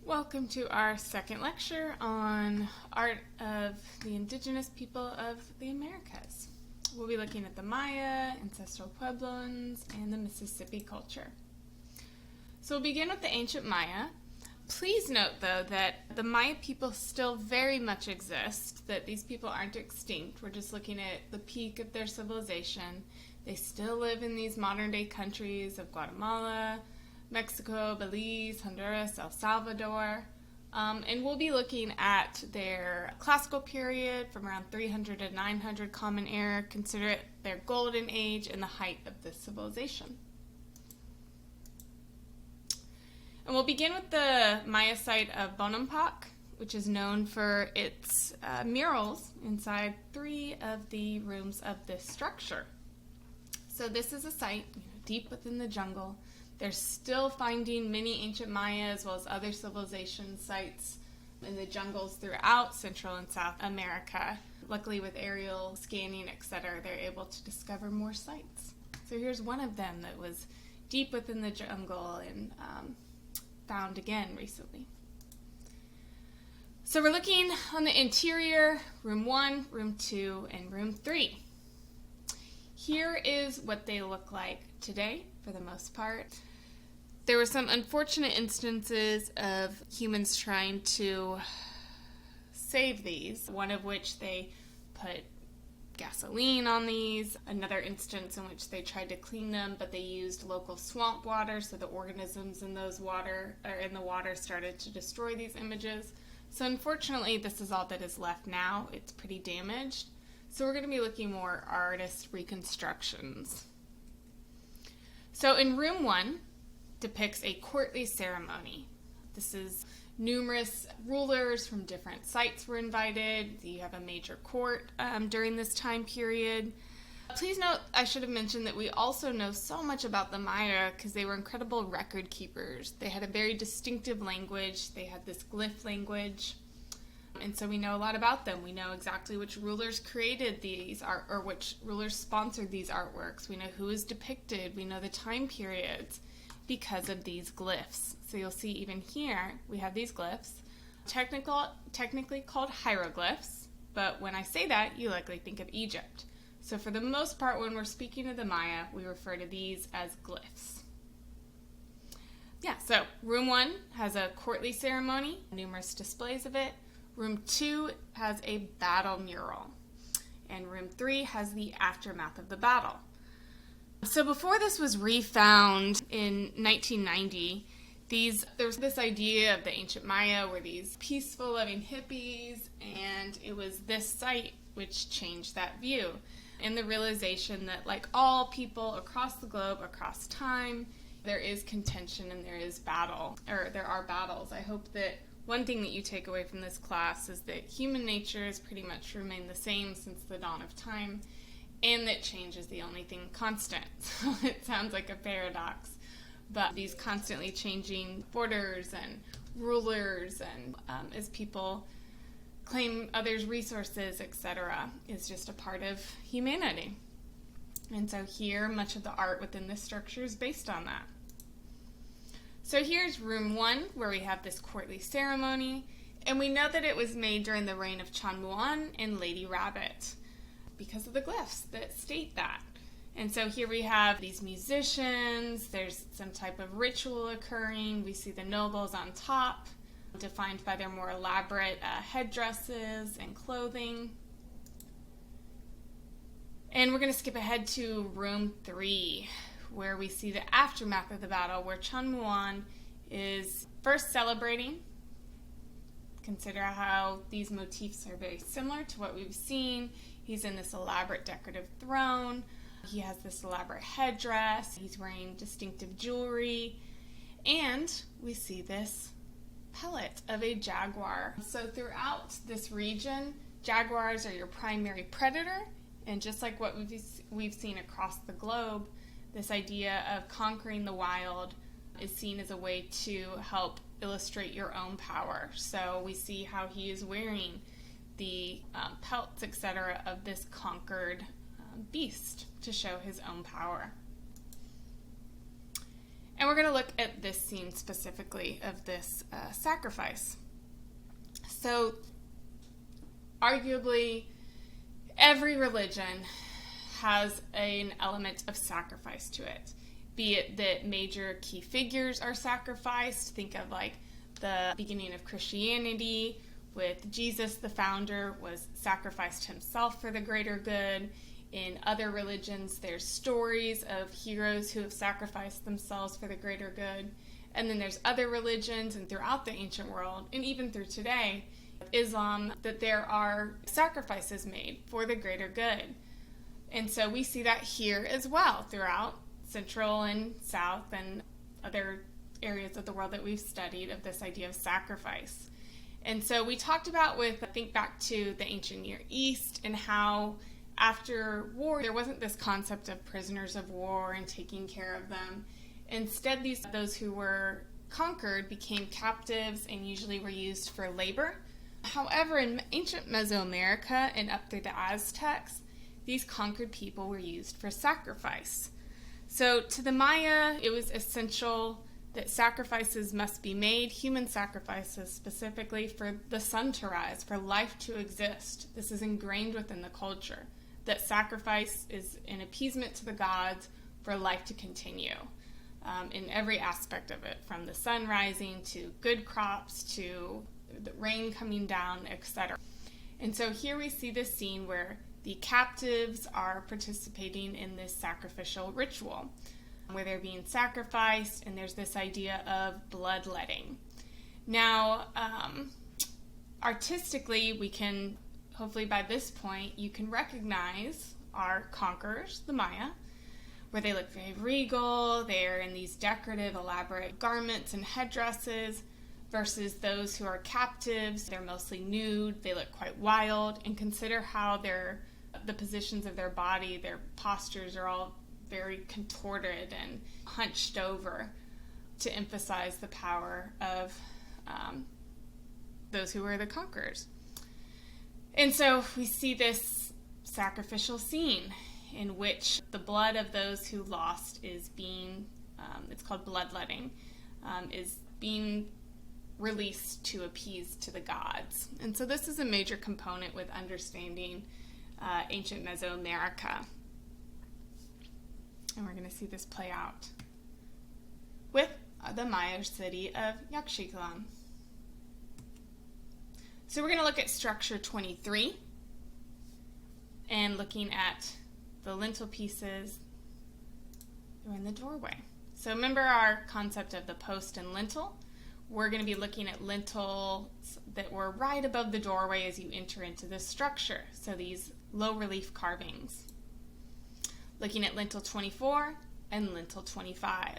Welcome to our second lecture on art of the indigenous people of the Americas. We'll be looking at the Maya, ancestral Puebloans, and the Mississippi culture. So we'll begin with the ancient Maya. Please note, though, that the Maya people still very much exist, that these people aren't extinct. We're just looking at the peak of their civilization. They still live in these modern-day countries of Guatemala, Mexico, Belize, Honduras, El Salvador, and we'll be looking at their classical period from around 300 to 900 Common Era, consider it their golden age and the height of this civilization. And we'll begin with the Maya site of Bonampak, which is known for its murals inside 3 of the rooms of this structure. So this is a site deep within the jungle. They're still finding many ancient Maya as well as other civilization sites in the jungles throughout Central and South America. Luckily, with aerial scanning, etc., they're able to discover more sites. So here's one of them that was deep within the jungle and found again recently. So we're looking on the interior, room 1, room 2, and room 3. Here is what they look like today, for the most part. There were some unfortunate instances of humans trying to save these, one of which they put gasoline on these, another instance in which they tried to clean them, but they used local swamp water, so the organisms in the water started to destroy these images. So unfortunately, this is all that is left now. It's pretty damaged. So we're going to be looking more artist reconstructions. So in room 1 depicts a courtly ceremony. This is numerous rulers from different sites were invited. You have a major court during this time period. Please note, I should have mentioned that we also know so much about the Maya because they were incredible record keepers. They had a very distinctive language. They had this glyph language. And so we know a lot about them. We know exactly which rulers created these art, or which rulers sponsored these artworks. We know who is depicted. We know the time periods because of these glyphs. So you'll see even here, we have these glyphs, technically called hieroglyphs, but when I say that, you likely think of Egypt. So for the most part, when we're speaking of the Maya, we refer to these as glyphs. Yeah, so room 1 has a courtly ceremony, numerous displays of it. Room 2 has a battle mural, and room 3 has the aftermath of the battle. So before this was refound in 1990, there was this idea of the ancient Maya were these peaceful, loving hippies, and it was this site which changed that view, and the realization that, like all people across the globe, across time, there is contention and there is battle, or there are battles. I hope that one thing that you take away from this class is that human nature has pretty much remained the same since the dawn of time, and that change is the only thing constant. So it sounds like a paradox, but these constantly changing borders and rulers and as people claim others' resources, etc., is just a part of humanity. And so here, much of the art within this structure is based on that. So here's room 1, where we have this courtly ceremony, and we know that it was made during the reign of Chonmuan and Lady Rabbit, because of the glyphs that state that. And so here we have these musicians, there's some type of ritual occurring, we see the nobles on top, defined by their more elaborate headdresses and clothing. And we're going to skip ahead to room 3, where we see the aftermath of the battle, where Chonmuan is first celebrating. Consider how these motifs are very similar to what we've seen. He's in this elaborate decorative throne. He has this elaborate headdress. He's wearing distinctive jewelry. And we see this pellet of a jaguar. So throughout this region, jaguars are your primary predator. And just like what we've seen across the globe, this idea of conquering the wild is seen as a way to help illustrate your own power. So we see how he is wearing the pelts, etc., of this conquered beast to show his own power. And we're going to look at this scene specifically of this sacrifice. So, arguably, every religion has an element of sacrifice to it. Be it that major key figures are sacrificed. Think of like the beginning of Christianity with Jesus, the founder, was sacrificed himself for the greater good. In other religions, there's stories of heroes who have sacrificed themselves for the greater good. And then there's other religions, and throughout the ancient world, and even through today, Islam, that there are sacrifices made for the greater good. And so we see that here as well throughout Central and South and other areas of the world that we've studied of this idea of sacrifice. And so we talked about think back to the ancient Near East and how after war, there wasn't this concept of prisoners of war and taking care of them. Instead, those who were conquered became captives and usually were used for labor. However, in ancient Mesoamerica and up through the Aztecs, these conquered people were used for sacrifice. So to the Maya, it was essential that sacrifices must be made, human sacrifices specifically, for the sun to rise, for life to exist. This is ingrained within the culture, that sacrifice is an appeasement to the gods for life to continue in every aspect of it, from the sun rising to good crops to the rain coming down, etc. And so here we see this scene where the captives are participating in this sacrificial ritual, where they're being sacrificed, and there's this idea of bloodletting. Now, artistically, we can, hopefully by this point, you can recognize our conquerors, the Maya, where they look very regal, they're in these decorative, elaborate garments and headdresses, versus those who are captives. They're mostly nude, they look quite wild, and consider how the positions of their body, their postures are all very contorted and hunched over to emphasize the power of those who were the conquerors. And so we see this sacrificial scene in which the blood of those who lost is being, it's called bloodletting, is being released to appease to the gods. And so this is a major component with understanding ancient Mesoamerica. And we're going to see this play out with the Maya city of Yaxchiquilán. So we're going to look at structure 23 and looking at the lintel pieces that are in the doorway. So remember our concept of the post and lintel. We're going to be looking at lintels that were right above the doorway as you enter into this structure. So these low relief carvings. Looking at lintel 24 and lintel 25.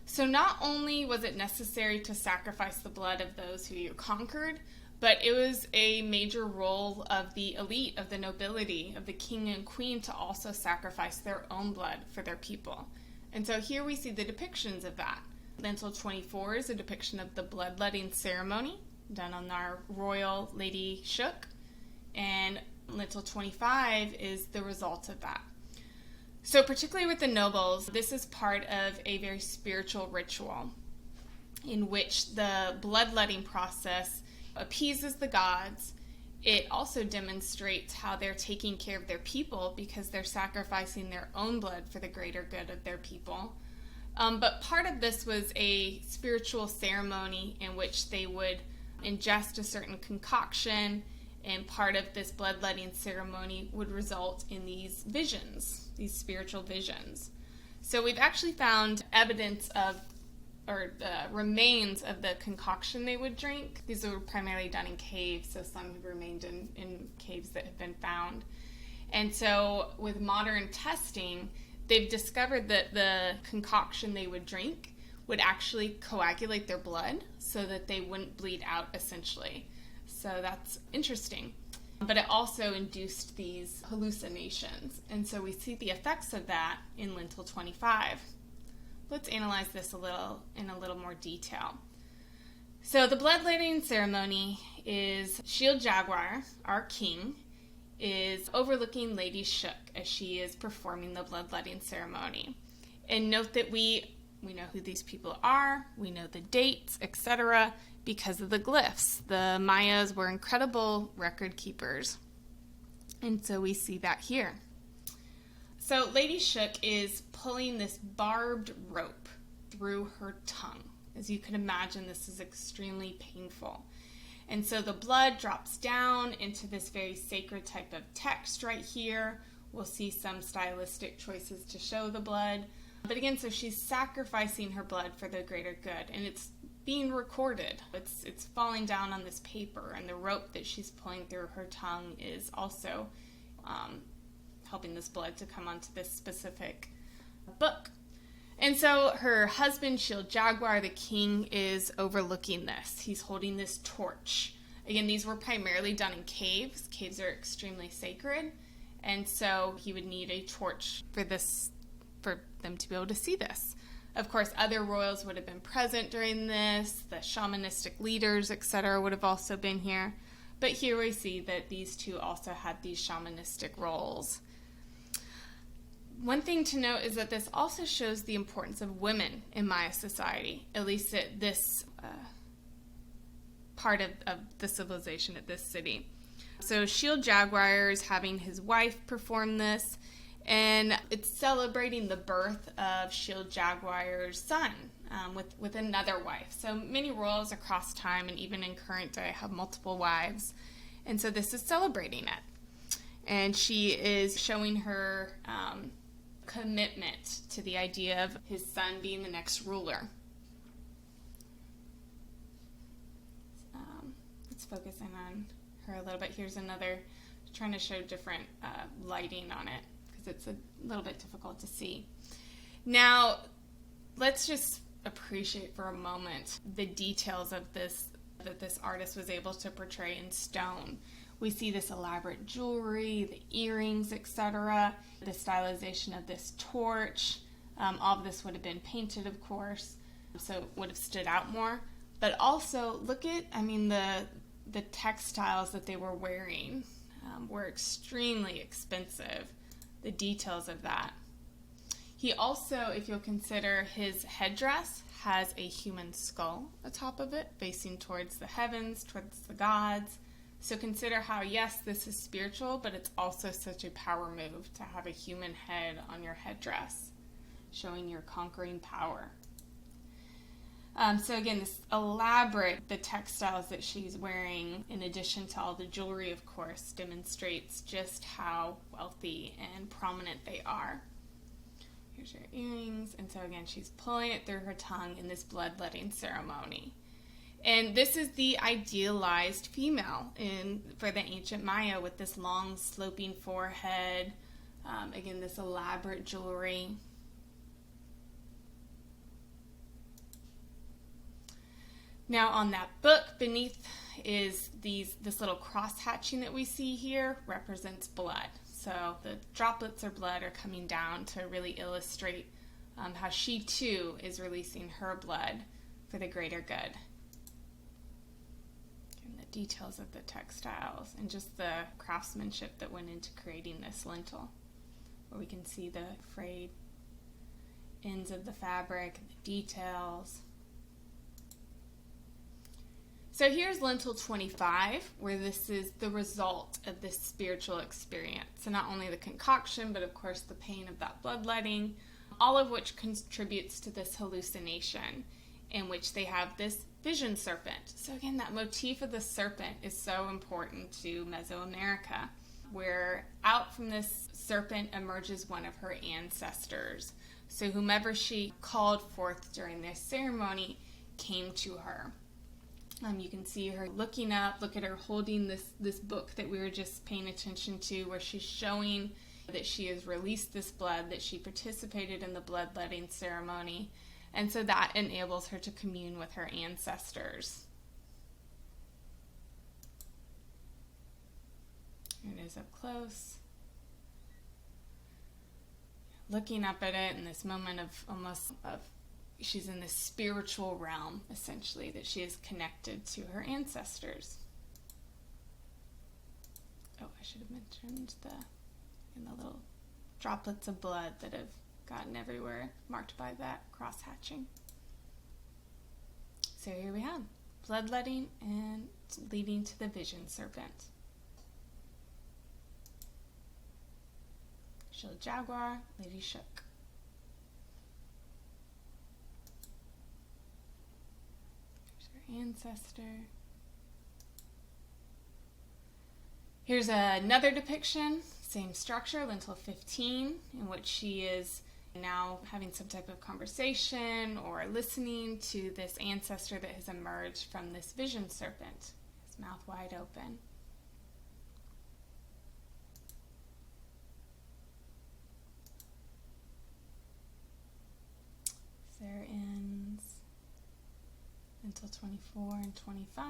So not only was it necessary to sacrifice the blood of those who you conquered, but it was a major role of the elite, of the nobility, of the king and queen to also sacrifice their own blood for their people. And so here we see the depictions of that. Lintel 24 is a depiction of the bloodletting ceremony done on our royal Lady Shook, and lintel 25 is the result of that. So particularly with the nobles, this is part of a very spiritual ritual in which the bloodletting process appeases the gods. It also demonstrates how they're taking care of their people because they're sacrificing their own blood for the greater good of their people. But part of this was a spiritual ceremony in which they would ingest a certain concoction, and part of this bloodletting ceremony would result in these visions, these spiritual visions. So we've actually found evidence of, or remains of the concoction they would drink. These were primarily done in caves, so some have remained in caves that have been found. And so with modern testing, they've discovered that the concoction they would drink would actually coagulate their blood so that they wouldn't bleed out, essentially. So that's interesting. But it also induced these hallucinations. And so we see the effects of that in lintel 25. Let's analyze this in a little more detail. So the bloodletting ceremony is Shield Jaguar, our king, is overlooking Lady Shook as she is performing the bloodletting ceremony. And note that we We know who these people are. We know the dates, etc., because of the glyphs. The Mayas were incredible record keepers. And so we see that here. So Lady Shook is pulling this barbed rope through her tongue. As you can imagine, this is extremely painful. And so the blood drops down into this very sacred type of text right here. We'll see some stylistic choices to show the blood. But again, so she's sacrificing her blood for the greater good. And it's being recorded. It's falling down on this paper. And the rope that she's pulling through her tongue is also helping this blood to come onto this specific book. And so her husband, Shield Jaguar, the king, is overlooking this. He's holding this torch. Again, these were primarily done in caves. Caves are extremely sacred. And so he would need a torch for them to be able to see this. Of course, other royals would have been present during this. The shamanistic leaders, etc., would have also been here. But here we see that these two also had these shamanistic roles. One thing to note is that this also shows the importance of women in Maya society, at least at this part of the civilization at this city. So Shield Jaguar is having his wife perform this, and it's celebrating the birth of Shield Jaguar's son with another wife. So many royals across time and even in current day have multiple wives, and so this is celebrating it. And she is showing her commitment to the idea of his son being the next ruler. Let's focus in on her a little bit. Here's another, trying to show different lighting on it because it's a little bit difficult to see. Now, let's just appreciate for a moment the details of this that this artist was able to portray in stone. We see this elaborate jewelry, the earrings, etc., the stylization of this torch. All of this would have been painted, of course, so it would have stood out more. But also, look at, the textiles that they were wearing were extremely expensive. The details of that. He also, if you'll consider, his headdress has a human skull atop of it, facing towards the heavens, towards the gods. So consider how, yes, this is spiritual, but it's also such a power move to have a human head on your headdress, showing your conquering power. So again, this elaborate, the textiles that she's wearing, in addition to all the jewelry, of course, demonstrates just how wealthy and prominent they are. Here's her earrings. And so again, she's pulling it through her tongue in this bloodletting ceremony. And this is the idealized female for the ancient Maya, with this long sloping forehead, again, this elaborate jewelry. Now on that book beneath is this little cross hatching that we see here represents blood. So the droplets of blood are coming down to really illustrate how she too is releasing her blood for the greater good. Details of the textiles and just the craftsmanship that went into creating this lintel, where we can see the frayed ends of the fabric, the details. So here's lintel 25, where this is the result of this spiritual experience. So not only the concoction, but of course the pain of that bloodletting, all of which contributes to this hallucination in which they have this vision serpent. So again, that motif of the serpent is so important to Mesoamerica, where out from this serpent emerges one of her ancestors. So whomever she called forth during this ceremony came to her. You can see her looking up, look at her holding this book that we were just paying attention to, where she's showing that she has released this blood, that she participated in the bloodletting ceremony. And so that enables her to commune with her ancestors. Here it is up close. Looking up at it in this moment of she's in this spiritual realm, essentially, that she is connected to her ancestors. Oh, I should have mentioned the little droplets of blood that have gotten everywhere marked by that cross-hatching. So here we have bloodletting and leading to the vision serpent. Shield jaguar, lady shook. There's our ancestor. Here's another depiction, same structure, lintel 15, in which she is now having some type of conversation or listening to this ancestor that has emerged from this vision serpent, his mouth wide open. There ends until 24 and 25.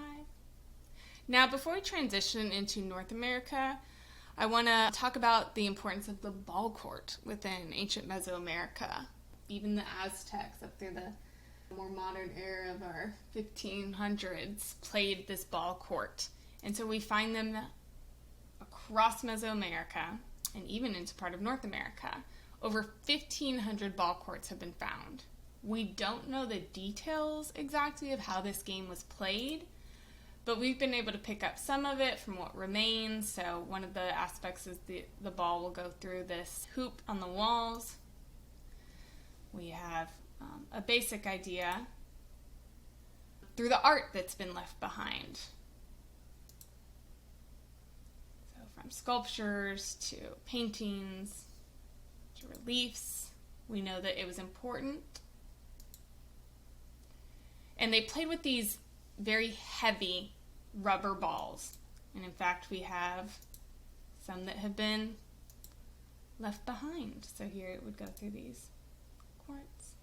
Now, before we transition into North America, I want to talk about the importance of the ball court within ancient Mesoamerica. Even the Aztecs, up through the more modern era of our 1500s, played this ball court. And so we find them across Mesoamerica and even into part of North America. Over 1,500 ball courts have been found. We don't know the details exactly of how this game was played, but we've been able to pick up some of it from what remains. So one of the aspects is the ball will go through this hoop on the walls. We have a basic idea through the art that's been left behind. So from sculptures to paintings to reliefs, we know that it was important. And they played with these very heavy rubber balls. And in fact, we have some that have been left behind. So here it would go through these quartz.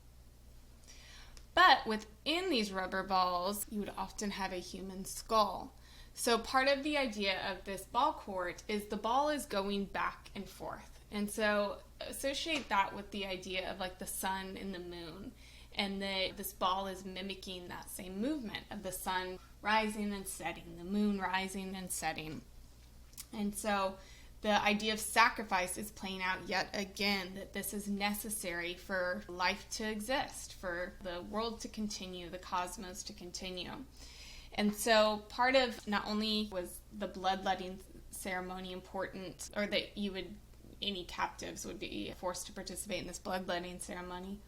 But within these rubber balls, you would often have a human skull. So part of the idea of this ball court is the ball is going back and forth. And so associate that with the idea of like the sun and the moon. And that this ball is mimicking that same movement of the sun rising and setting, the moon rising and setting. And so the idea of sacrifice is playing out yet again, that this is necessary for life to exist, for the world to continue, the cosmos to continue. And so part of not only was the bloodletting ceremony important, or that any captives would be forced to participate in this bloodletting ceremony,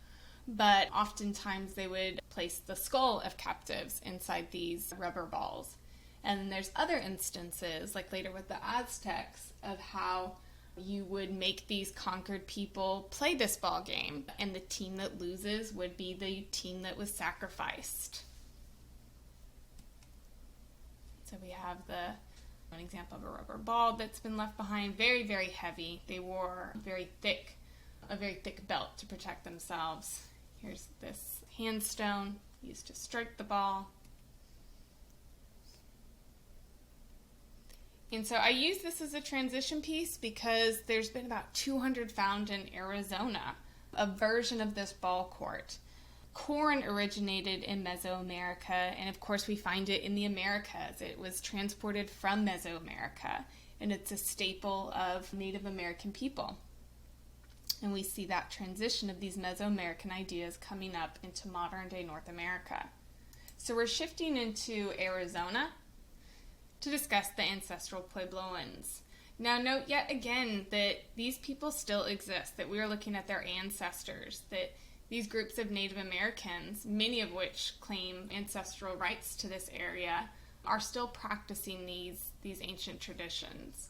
but oftentimes they would place the skull of captives inside these rubber balls. And there's other instances, like later with the Aztecs, of how you would make these conquered people play this ball game, and the team that loses would be the team that was sacrificed. So we have an example of a rubber ball that's been left behind, very, very heavy. They wore a very thick belt to protect themselves. Here's this handstone used to strike the ball. And so I use this as a transition piece because there's been about 200 found in Arizona, a version of this ball court. Corn originated in Mesoamerica, and of course we find it in the Americas. It was transported from Mesoamerica, and it's a staple of Native American people. And we see that transition of these Mesoamerican ideas coming up into modern-day North America. So we're shifting into Arizona to discuss the ancestral Puebloans. Now note yet again that these people still exist, that we are looking at their ancestors, that these groups of Native Americans, many of which claim ancestral rights to this area, are still practicing these ancient traditions.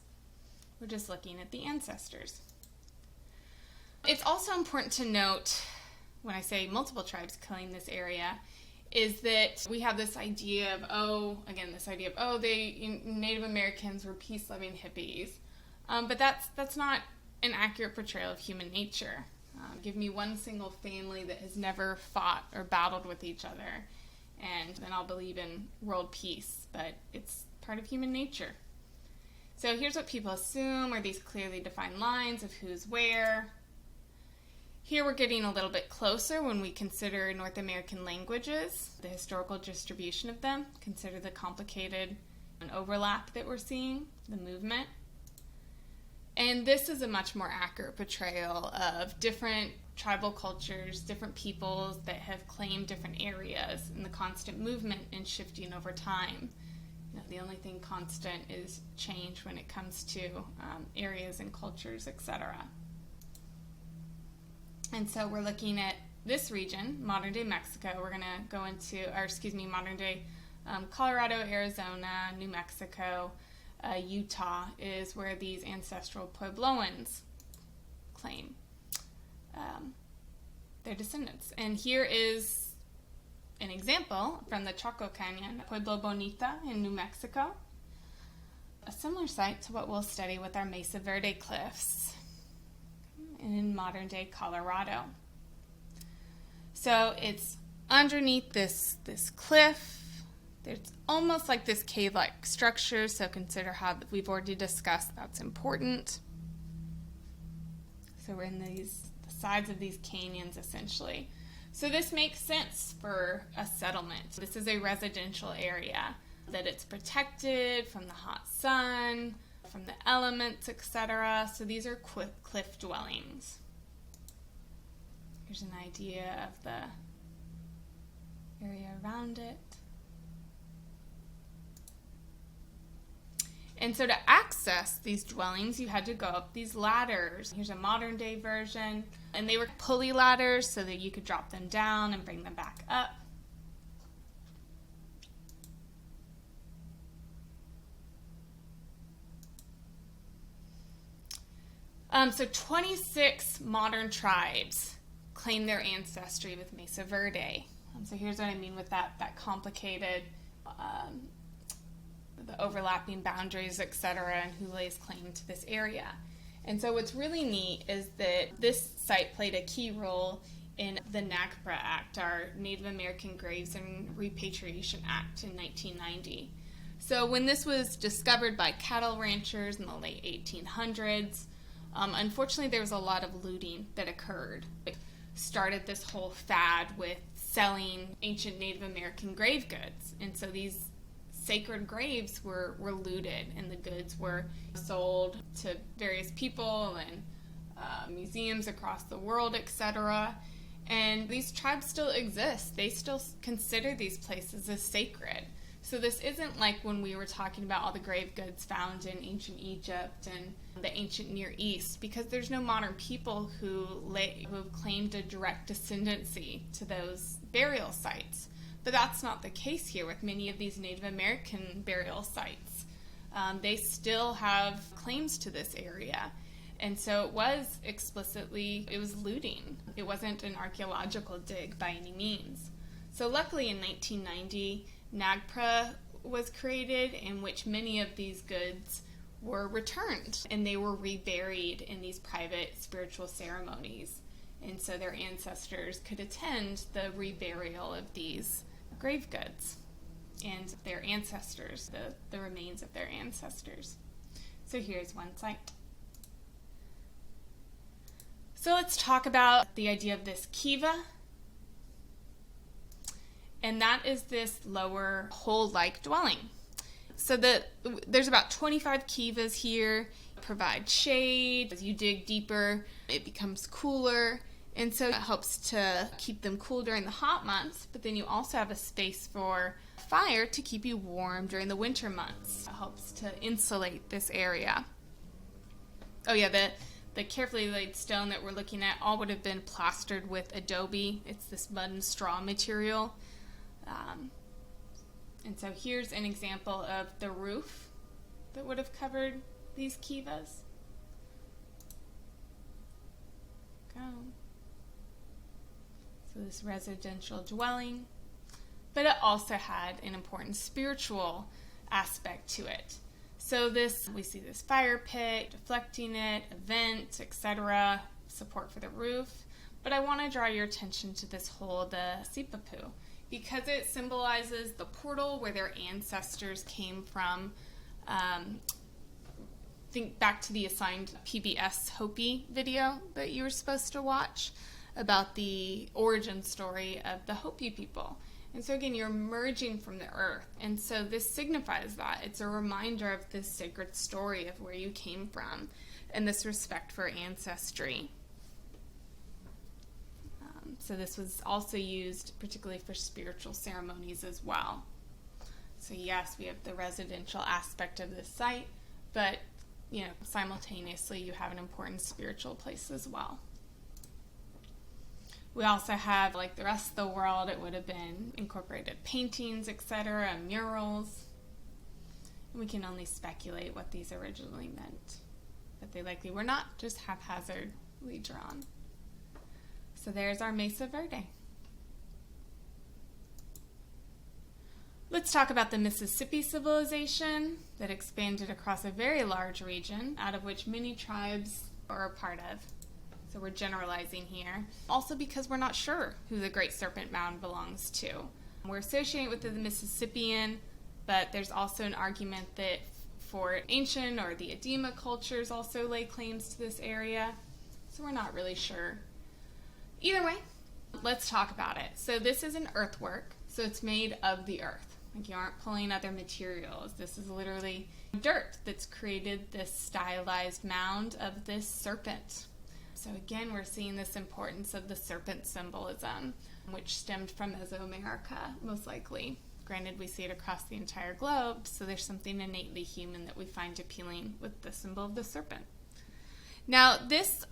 We're just looking at the ancestors. It's also important to note, when I say multiple tribes claim this area, is that we have this idea of, Native Americans were peace-loving hippies. But that's not an accurate portrayal of human nature. Give me one single family that has never fought or battled with each other, and then I'll believe in world peace, but it's part of human nature. So here's what people assume are these clearly defined lines of who's where. Here we're getting a little bit closer when we consider North American languages, the historical distribution of them, consider the complicated overlap that we're seeing, the movement. And this is a much more accurate portrayal of different tribal cultures, different peoples that have claimed different areas, and the constant movement and shifting over time. The only thing constant is change when it comes to areas and cultures, etc. And so we're looking at this region, modern-day Mexico. We're going to go into, modern-day Colorado, Arizona, New Mexico, Utah is where these ancestral Puebloans claim their descendants. And here is an example from the Chaco Canyon, Pueblo Bonita in New Mexico, a similar site to what we'll study with our Mesa Verde cliffs in modern-day Colorado. So it's underneath this cliff. There's almost like this cave-like structure, so consider how we've already discussed that's important. So we're in the sides of these canyons, essentially. So this makes sense for a settlement. This is a residential area, that it's protected from the hot sun, from the elements, etc. So these are cliff dwellings. Here's an idea of the area around it. And so to access these dwellings, you had to go up these ladders. Here's a modern day version. And they were pulley ladders so that you could drop them down and bring them back up. So 26 modern tribes claim their ancestry with Mesa Verde. So here's what I mean with that complicated the overlapping boundaries, etc., and who lays claim to this area. And so what's really neat is that this site played a key role in the NAGPRA Act, our Native American Graves and Repatriation Act in 1990. So when this was discovered by cattle ranchers in the late 1800s, unfortunately there was a lot of looting that occurred. It started this whole fad with selling ancient Native American grave goods. And so these sacred graves were looted, and the goods were sold to various people and museums across the world, etc. And these tribes still exist. They still consider these places as sacred. So this isn't like when we were talking about all the grave goods found in ancient Egypt and the ancient Near East, because there's no modern people who have claimed a direct descendancy to those burial sites. But that's not the case here with many of these Native American burial sites. They still have claims to this area. And so it was looting. It wasn't an archaeological dig by any means. So luckily in 1990, NAGPRA was created, in which many of these goods were returned, and they were reburied in these private spiritual ceremonies. And so their ancestors could attend the reburial of these grave goods and their ancestors, the remains of their ancestors. So here's one site. So let's talk about the idea of this kiva. And that is this lower hole-like dwelling. So there's about 25 kivas here, provide shade. As you dig deeper, it becomes cooler. And so it helps to keep them cool during the hot months, but then you also have a space for fire to keep you warm during the winter months. It helps to insulate this area. Oh yeah, the carefully laid stone that we're looking at all would have been plastered with adobe. It's this mud and straw material. And so here's an example of the roof that would have covered these kivas. Go. So this residential dwelling, but it also had an important spiritual aspect to it. So we see this fire pit, deflecting it, a vent, etc., support for the roof. But I want to draw your attention to this hole, the sipapu, because it symbolizes the portal where their ancestors came from. Think back to the assigned PBS Hopi video that you were supposed to watch about the origin story of the Hopi people. And so again, you're emerging from the earth. And so this signifies that. It's a reminder of this sacred story of where you came from and this respect for ancestry. So this was also used particularly for spiritual ceremonies as well. So yes, we have the residential aspect of this site, but simultaneously you have an important spiritual place as well. We also have, like the rest of the world, it would have been incorporated paintings, etc., murals. And we can only speculate what these originally meant, but they likely were not just haphazardly drawn. So there's our Mesa Verde. Let's talk about the Mississippi civilization that expanded across a very large region, out of which many tribes are a part of. So we're generalizing here. Also because we're not sure who the Great Serpent Mound belongs to. We're associating it with the Mississippian, but there's also an argument that for ancient or the Edema cultures also lay claims to this area. So we're not really sure. Either way, let's talk about it. So this is an earthwork, so it's made of the earth. Like you aren't pulling other materials. This is literally dirt that's created this stylized mound of this serpent. So again, we're seeing this importance of the serpent symbolism, which stemmed from Mesoamerica, most likely. Granted, we see it across the entire globe, so there's something innately human that we find appealing with the symbol of the serpent. Now, this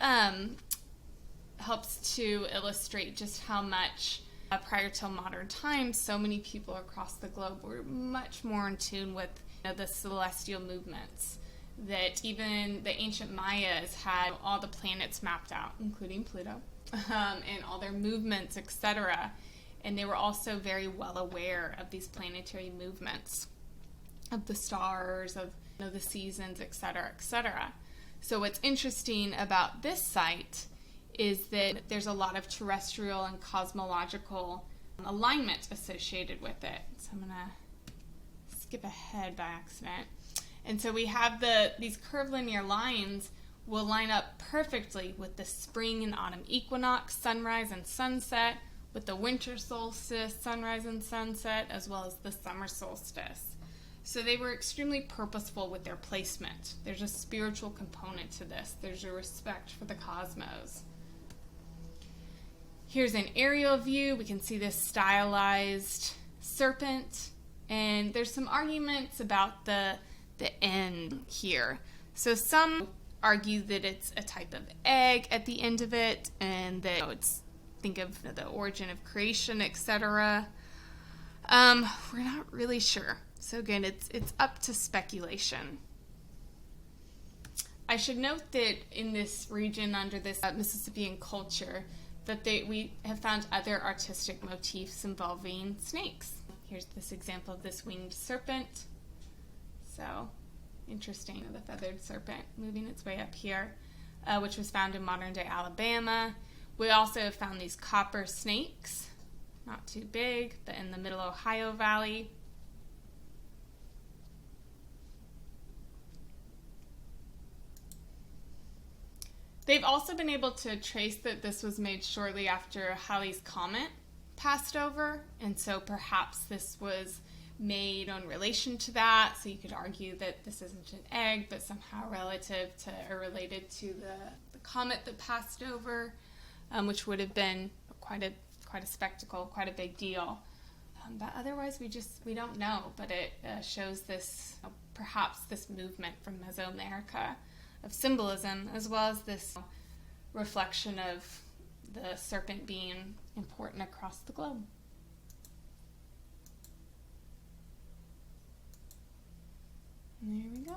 helps to illustrate just how much prior to modern times, so many people across the globe were much more in tune with the celestial movements, that even the ancient Mayas had all the planets mapped out, including Pluto, and all their movements, etc. And they were also very well aware of these planetary movements, of the stars, of the seasons, etc., etc. So what's interesting about this site is that there's a lot of terrestrial and cosmological alignment associated with it. So I'm going to skip ahead by accident. And so we have these curvilinear lines will line up perfectly with the spring and autumn equinox, sunrise and sunset, with the winter solstice, sunrise and sunset, as well as the summer solstice. So they were extremely purposeful with their placement. There's a spiritual component to this. There's a respect for the cosmos. Here's an aerial view. We can see this stylized serpent, and there's some arguments about the end here. So some argue that it's a type of egg at the end of it, and that it's think of the origin of creation, etc. We're not really sure. So again, it's up to speculation. I should note that in this region, under this Mississippian culture, that we have found other artistic motifs involving snakes. Here's this example of this winged serpent. So interesting, the feathered serpent moving its way up here, which was found in modern-day Alabama. We also have found these copper snakes, not too big, but in the Middle Ohio Valley. They've also been able to trace that this was made shortly after Halley's Comet passed over, and so perhaps this was made in relation to that, so you could argue that this isn't an egg, but somehow relative to or related to the comet that passed over, which would have been quite a spectacle, quite a big deal. But otherwise, we don't know, but it shows this, perhaps this movement from Mesoamerica of symbolism, as well as this reflection of the serpent being important across the globe. And there we go.